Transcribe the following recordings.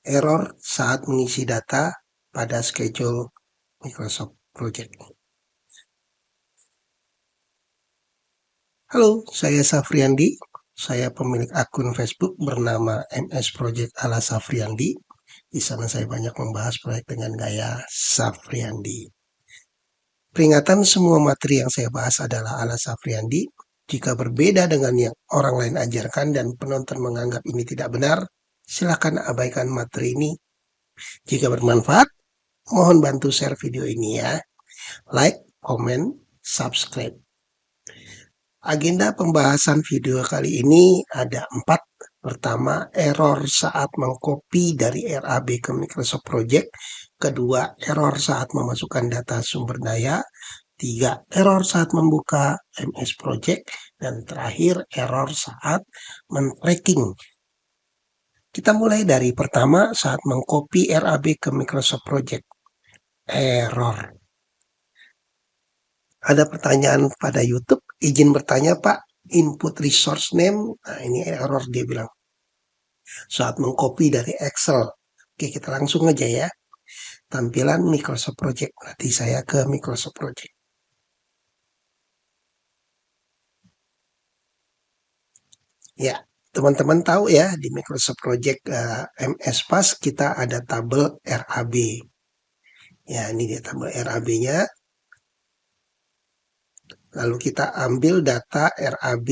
error saat mengisi data pada schedule Microsoft Project. Halo, saya Safriandi. Saya pemilik akun Facebook bernama MS Project ala Safriandi. Di sana saya banyak membahas proyek dengan gaya Safriandi. Peringatan, semua materi yang saya bahas adalah ala Safriandi. Jika berbeda dengan yang orang lain ajarkan dan penonton menganggap ini tidak benar, silakan abaikan materi ini. Jika bermanfaat, mohon bantu share video ini ya. Like, comment, subscribe. Agenda pembahasan video kali ini ada 4. Pertama, error saat mengcopy dari RAB ke Microsoft Project. Kedua, error saat memasukkan data sumber daya. 3, error saat membuka MS Project. Dan terakhir, error saat men-tracking. Kita mulai dari pertama, saat mengcopy RAB ke Microsoft Project. Error. Ada pertanyaan pada YouTube, izin bertanya Pak, input resource name, nah ini error dia bilang. Saat mengcopy dari Excel. Oke, kita langsung aja ya. Tampilan Microsoft Project, berarti saya ke Microsoft Project. Ya, teman-teman tahu ya, di Microsoft Project MS Pass kita ada tabel RAB. Ya, ini dia tabel RAB-nya. Lalu kita ambil data RAB.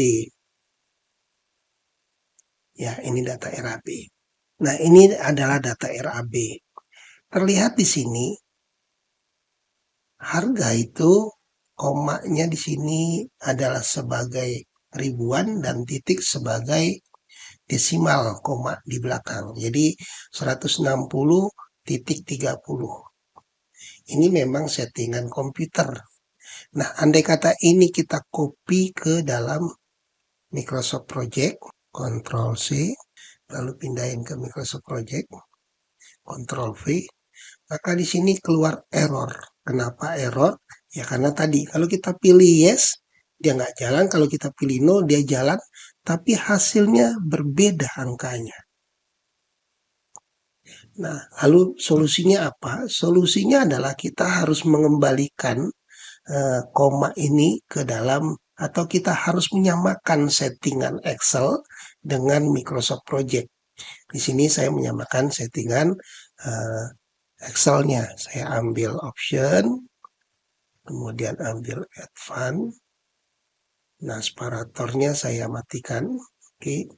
Ya, ini data RAB. Nah, ini adalah data RAB. Terlihat di sini, harga itu komanya di sini adalah sebagai ribuan dan titik sebagai desimal koma di belakang. Jadi 160.30. Ini memang settingan komputer. Nah, andai kata ini kita copy ke dalam Microsoft Project, Ctrl C, lalu pindahin ke Microsoft Project, Ctrl V, maka di sini keluar error. Kenapa error? Ya karena tadi kalau kita pilih yes, dia nggak jalan. Kalau kita pilih no, dia jalan. Tapi hasilnya berbeda angkanya. Nah, lalu solusinya apa? Solusinya adalah kita harus mengembalikan koma ini ke dalam, atau kita harus menyamakan settingan Excel dengan Microsoft Project. Di sini saya menyamakan settingan Excel-nya. Saya ambil option, kemudian ambil advance. Nah, separatornya saya matikan. Oke.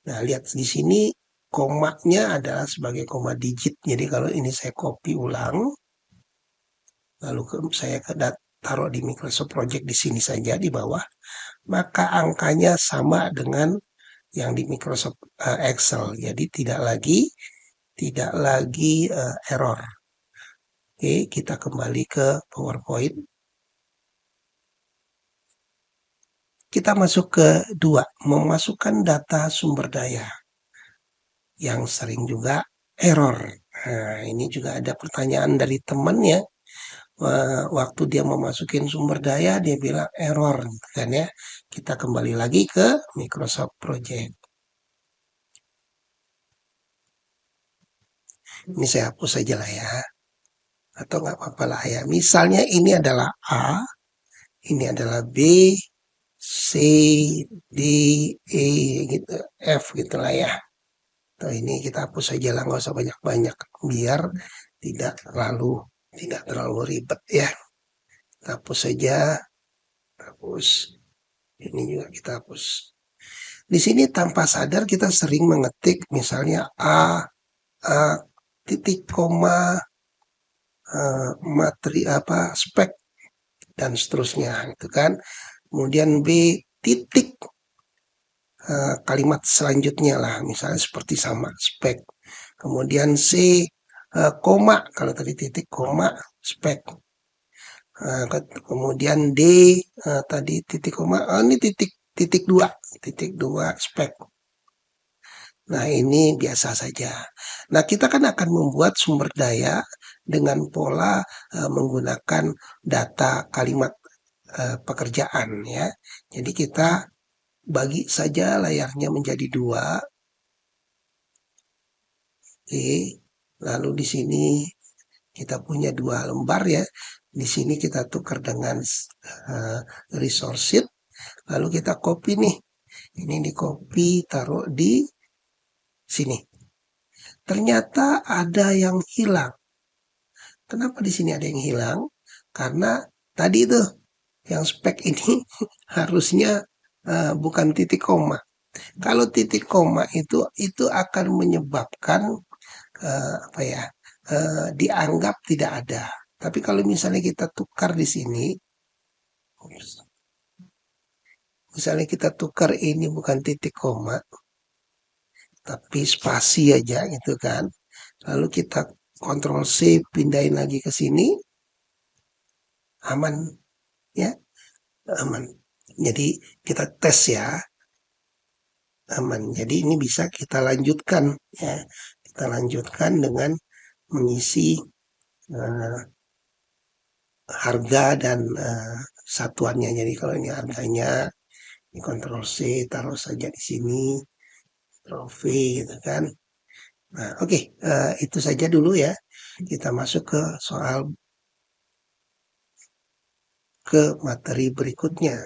Nah, lihat di sini komanya adalah sebagai koma digit. Jadi kalau ini saya copy ulang, lalu saya taruh di Microsoft Project di sini saja di bawah, maka angkanya sama dengan yang di Microsoft Excel. Jadi tidak lagi error. Oke, kita kembali ke PowerPoint. Kita masuk ke 2, memasukkan data sumber daya. Yang sering juga error. Nah, ini juga ada pertanyaan dari temannya. Waktu dia memasukin sumber daya, dia bilang error. Kan ya, kita kembali lagi ke Microsoft Project. Ini saya hapus saja lah ya. Atau nggak apa-apa lah ya. Misalnya ini adalah A, ini adalah B, C, D, E, gitu, F gitu lah ya. Atau ini kita hapus saja lah, nggak usah banyak-banyak. Biar tidak terlalu ribet ya. Kita hapus saja. Hapus. Ini juga kita hapus. Di sini tanpa sadar kita sering mengetik misalnya A titik koma materi spek dan seterusnya itu kan. Kemudian B titik kalimat selanjutnya lah, misalnya seperti sama spek. Kemudian C koma, kalau tadi titik koma spek. Kemudian D tadi titik koma, ini titik 2 spek. Nah, ini biasa saja. Nah, kita kan akan membuat sumber daya dengan pola menggunakan data kalimat pekerjaan ya. Jadi kita bagi saja layarnya menjadi 2. Oke, lalu di sini kita punya 2 lembar ya. Di sini kita tukar dengan resource sheet, lalu kita copy nih. Ini di copy, taruh di sini. Ternyata ada yang hilang. Kenapa di sini ada yang hilang? Karena tadi tuh yang spek ini harusnya bukan titik koma. Kalau titik koma itu akan menyebabkan apa ya? Dianggap tidak ada. Tapi kalau misalnya kita tukar di sini, misalnya kita tukar ini bukan titik koma, tapi spasi aja gitu kan. Lalu kita Ctrl C pindahin lagi ke sini, aman ya, aman. Jadi kita tes ya, aman. Jadi ini bisa kita lanjutkan ya. Kita lanjutkan dengan mengisi uh, harga dan satuannya. Jadi kalau ini harganya, ini Ctrl C, taruh saja di sini, Ctrl V gitu kan. Nah, oke, itu saja dulu ya. Kita masuk ke materi berikutnya.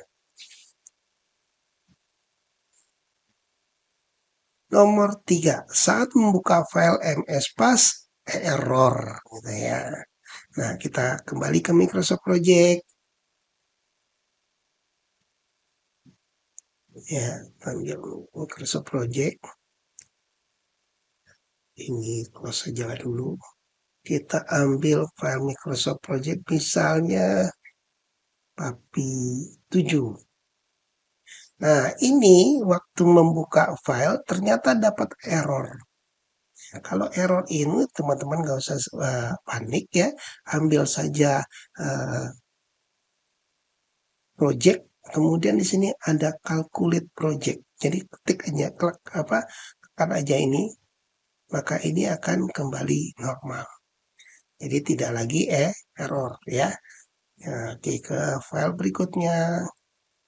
Nomor 3, saat membuka file MS Pass, error gitu ya. Nah, kita kembali ke Microsoft Project. Ya, ambil Microsoft Project. Ini close saja dulu. Kita ambil file Microsoft Project, misalnya PAPI 7. Nah, ini waktu membuka file ternyata dapat error. Nah, kalau error ini teman-teman nggak usah panik ya, ambil saja project, kemudian di sini ada calculate project. Jadi ketik aja, tekan aja ini, maka ini akan kembali normal. Jadi tidak lagi error ya. Oke, ke file berikutnya,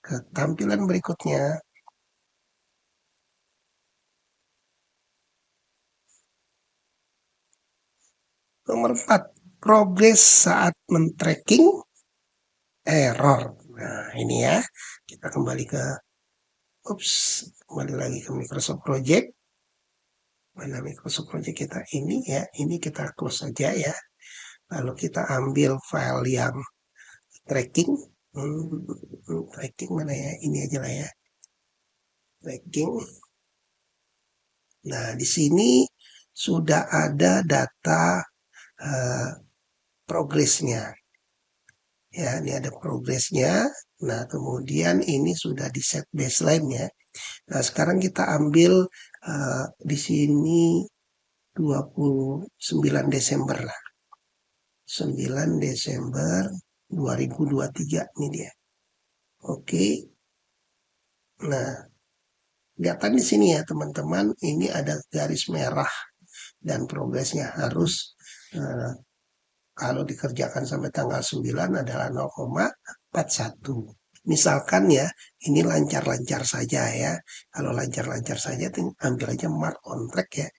ke tampilan berikutnya. Nomor 4, progress saat men-tracking error. Nah, ini ya. Kita kembali lagi ke Microsoft Project. Mana Microsoft Project kita ini ya. Ini kita close saja ya. Lalu kita ambil file yang tracking. Tracking mana ya? Ini aja lah ya. Tracking. Nah, di sini sudah ada data progresnya. Ya, ini ada progresnya. Nah, kemudian ini sudah di set baseline ya. Nah, sekarang kita ambil di sini 29 Desember lah. 9 Desember 2023 ini dia. Oke. Nah, kelihatan di sini ya teman-teman, ini ada garis merah dan progresnya harus kalau dikerjakan sampai tanggal 9 adalah 0,41. Misalkan ya, ini lancar-lancar saja ya. Kalau lancar-lancar saja, ambil aja mark on track ya.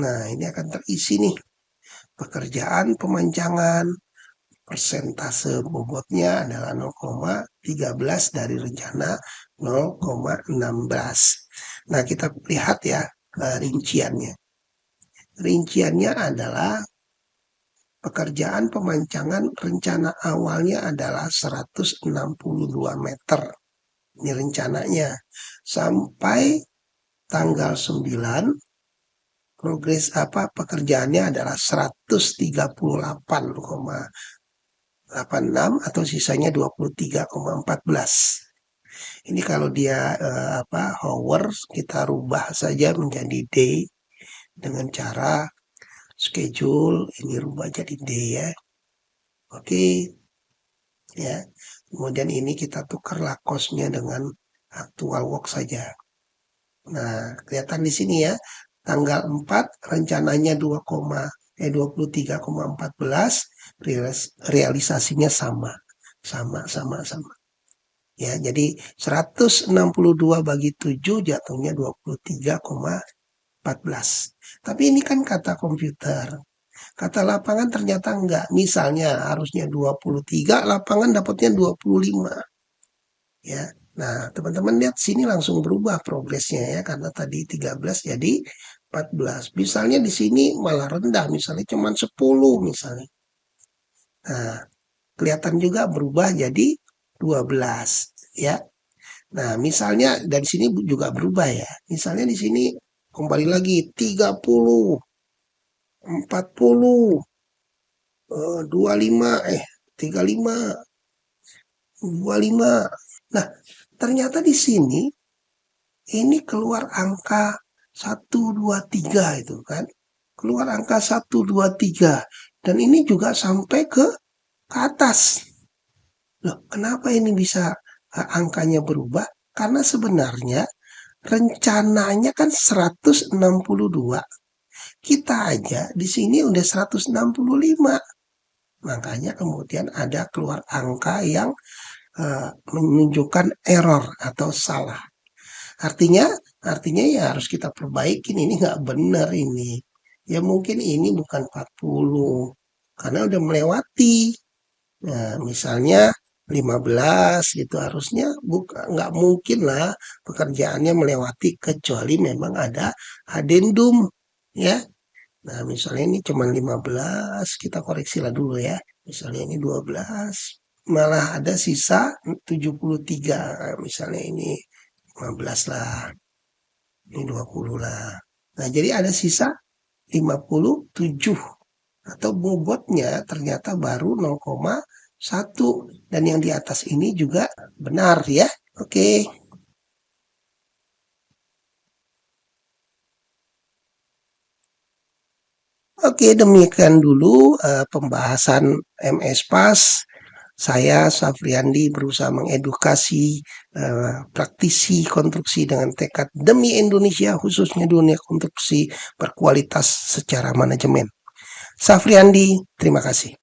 Nah, ini akan terisi nih. Pekerjaan pemancangan, persentase bobotnya adalah 0,13 dari rencana 0,16. Nah, kita lihat ya rinciannya. Rinciannya adalah pekerjaan pemancangan rencana awalnya adalah 162 meter. Ini rencananya. Sampai tanggal 9 progres pekerjaannya adalah 138,86 atau sisanya 23,14. Ini kalau dia hours kita rubah saja menjadi day dengan cara schedule ini rubah jadi day ya. Oke. Ya. Kemudian ini kita tukarlah cost-nya dengan actual work saja. Nah, kelihatan di sini ya. Tanggal 4 rencananya 23,14, realisasinya sama. Sama. Ya, jadi 162 bagi 7 jatuhnya 23,14. Tapi ini kan kata komputer. Kata lapangan ternyata enggak. Misalnya harusnya 23, lapangan dapatnya 25. Ya. Nah, teman-teman lihat sini langsung berubah progresnya ya, karena tadi 13 jadi 14. Misalnya di sini malah rendah, misalnya cuma 10 misalnya. Nah, kelihatan juga berubah jadi 12 ya. Nah, misalnya dari sini juga berubah ya. Misalnya di sini kembali lagi 30, 40, 25, 35, 25. Nah, ternyata di sini ini keluar angka 123 itu kan. Keluar angka 123 dan ini juga sampai ke atas. Loh, kenapa ini bisa angkanya berubah? Karena sebenarnya rencananya kan 162. Kita aja di sini udah 165. Makanya kemudian ada keluar angka yang menunjukkan error atau salah. Artinya, artinya ya harus kita perbaikin. Ini nggak benar ini. Ya mungkin ini bukan 40 karena udah melewati. Nah, misalnya 15 gitu harusnya nggak mungkin lah pekerjaannya melewati kecuali memang ada adendum ya. Nah, misalnya ini cuma 15, kita koreksi lah dulu ya. Misalnya ini 12, malah ada sisa 73. Nah, misalnya ini 15 lah, ini 20 lah. Nah, jadi ada sisa 57 atau bobotnya ternyata baru 0,1 dan yang di atas ini juga benar ya. Oke. Oke, demikian dulu pembahasan MS PAS. Saya Safriandi berusaha mengedukasi praktisi konstruksi dengan tekad demi Indonesia, khususnya dunia konstruksi berkualitas secara manajemen. Safriandi, terima kasih.